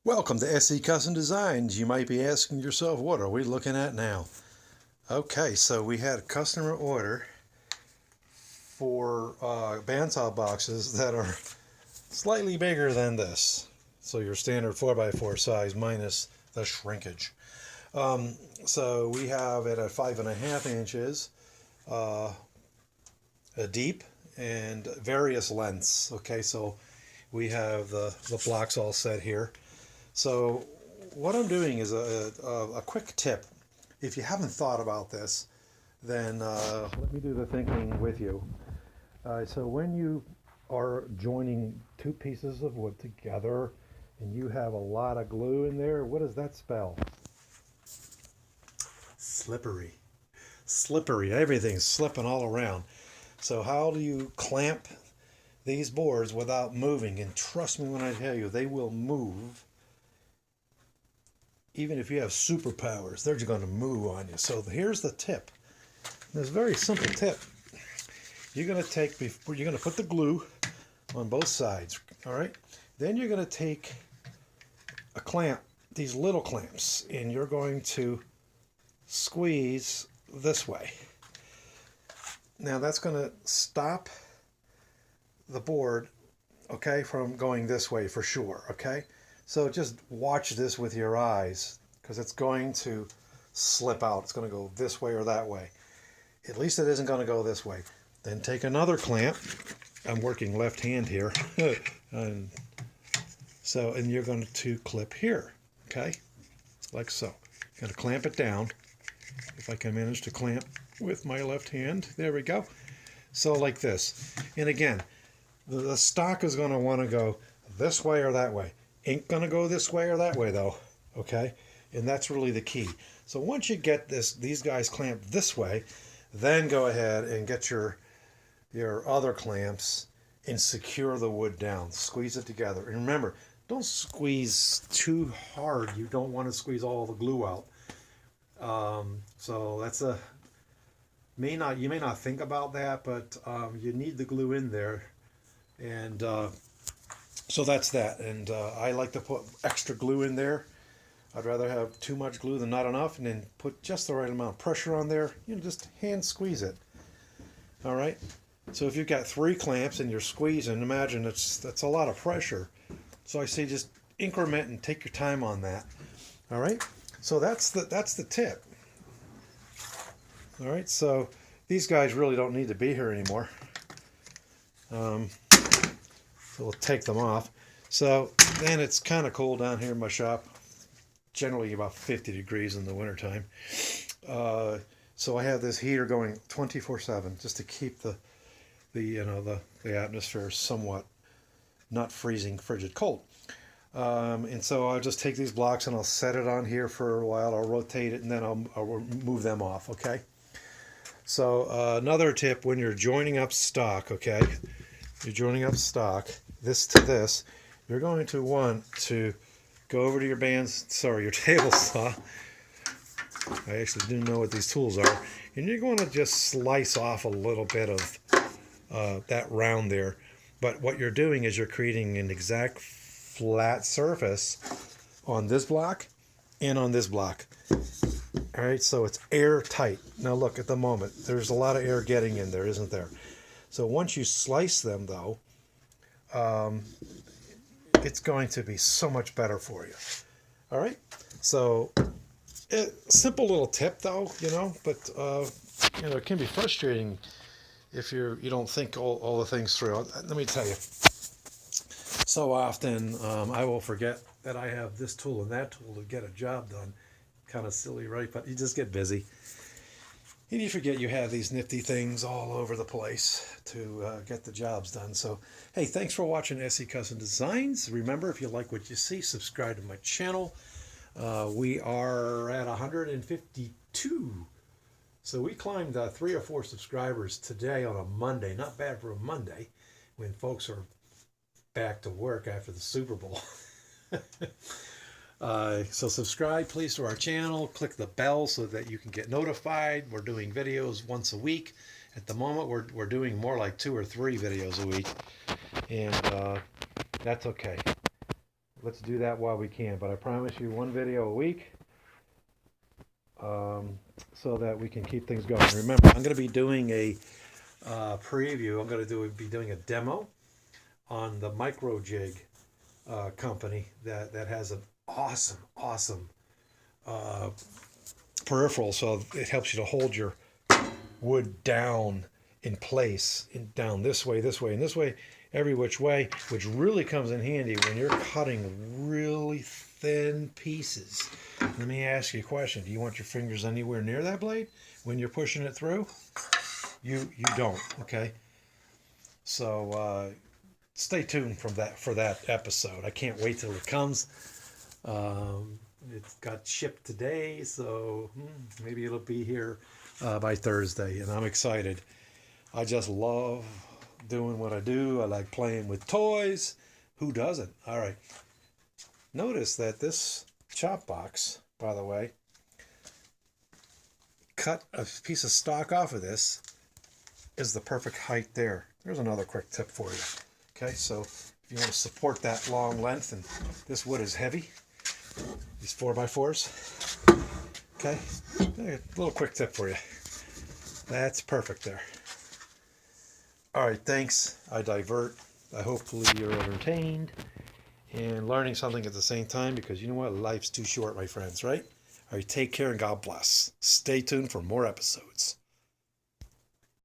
Welcome to SE Custom Designs. You might be asking yourself, what are we looking at now? Okay, so we had a customer order for bandsaw boxes that are slightly bigger than this. So your standard 4x4 size minus the shrinkage. So we have it at 5.5 inches deep and various lengths. Okay, so we have the blocks all set here. So what I'm doing is a quick tip. If you haven't thought about this, then let me do the thinking with you. So when you are joining two pieces of wood together and you have a lot of glue in there, what does that spell? Slippery. Slippery. Everything's slipping all around. So how do you clamp these boards without moving? And trust me when I tell you, they will move. Even if you have superpowers, they're just going to move on you. So here's the tip. There's a very simple tip. You're going to put the glue on both sides, all right? Then you're going to take a clamp, these little clamps, and you're going to squeeze this way. Now that's going to stop the board, okay, from going this way for sure, okay? So just watch this with your eyes, because it's going to slip out. It's going to go this way or that way. At least it isn't going to go this way. Then take another clamp. I'm working left hand here. and you're going to clip here, okay? Like so. Going to clamp it down. If I can manage to clamp with my left hand. There we go. So like this. And again, the stock is going to want to go this way or that way. Ain't gonna go this way or that way though, okay? And that's really the key. So once you get these guys clamped this way, then go ahead and get your other clamps and secure the wood down. Squeeze it together. And remember, don't squeeze too hard. You don't want to squeeze all the glue out. So that's you may not think about that, but you need the glue in there. And so that's that, and I like to put extra glue in there. I'd rather have too much glue than not enough, and then put just the right amount of pressure on there. Just hand squeeze it. All right. So if you've got 3 clamps and you're squeezing, imagine that's a lot of pressure. So I say just increment and take your time on that. All right. So that's the tip. All right. So these guys really don't need to be here anymore. So we'll take them off. So then it's kind of cold down here in my shop. Generally about 50 degrees in the wintertime. So I have this heater going 24/7 just to keep the atmosphere somewhat not freezing frigid cold. And so I'll just take these blocks and I'll set it on here for a while. I'll rotate it and then I'll move them off. Okay. So another tip when you're joining up stock. Okay. You're joining up stock, this to this, you're going to want to go over to your your table saw. I actually do know what these tools are. And you're going to just slice off a little bit of that round there. But what you're doing is you're creating an exact flat surface on this block and on this block. All right, so it's airtight. Now look, at the moment, there's a lot of air getting in there, isn't there? So once you slice them, though, it's going to be so much better for you. All right. So, simple little tip, though, but it can be frustrating if you don't think all the things through. Let me tell you. So often, I will forget that I have this tool and that tool to get a job done. Kind of silly, right? But you just get busy. And you forget you have these nifty things all over the place to get the jobs done. So, hey, thanks for watching SE Custom Designs. Remember, if you like what you see, subscribe to my channel. We are at 152. So we climbed 3 or 4 subscribers today on a Monday. Not bad for a Monday when folks are back to work after the Super Bowl. So subscribe please to our channel, click the bell so that you can get notified. We're doing videos once a week. At the moment we're doing more like 2 or 3 videos a week, and that's okay. let's do that while we can. But I promise you one video a week, so that we can keep things going. Remember, I'm going to be doing a preview. I'm going to be doing a demo on the MicroJig company that has an awesome peripheral, so it helps you to hold your wood down in place, down this way, and this way, every which way, which really comes in handy when you're cutting really thin pieces. Let me ask you a question. Do you want your fingers anywhere near that blade when you're pushing it through? You don't, okay? So stay tuned for that episode. I can't wait till it comes. It got shipped today, so maybe it'll be here by Thursday, and I'm excited. I just love doing what I do. I like playing with toys. Who doesn't? All right. Notice that this chop box, by the way, cut a piece of stock off of this is the perfect height there. There's another quick tip for you. Okay, so if you want to support that long length, and this wood is heavy, these 4x4s, okay, a little quick tip for you. That's perfect there. All right, thanks. I divert. Hopefully you're entertained and learning something at the same time, because you know what? Life's too short, my friends, right? All right, take care and God bless. Stay tuned for more episodes.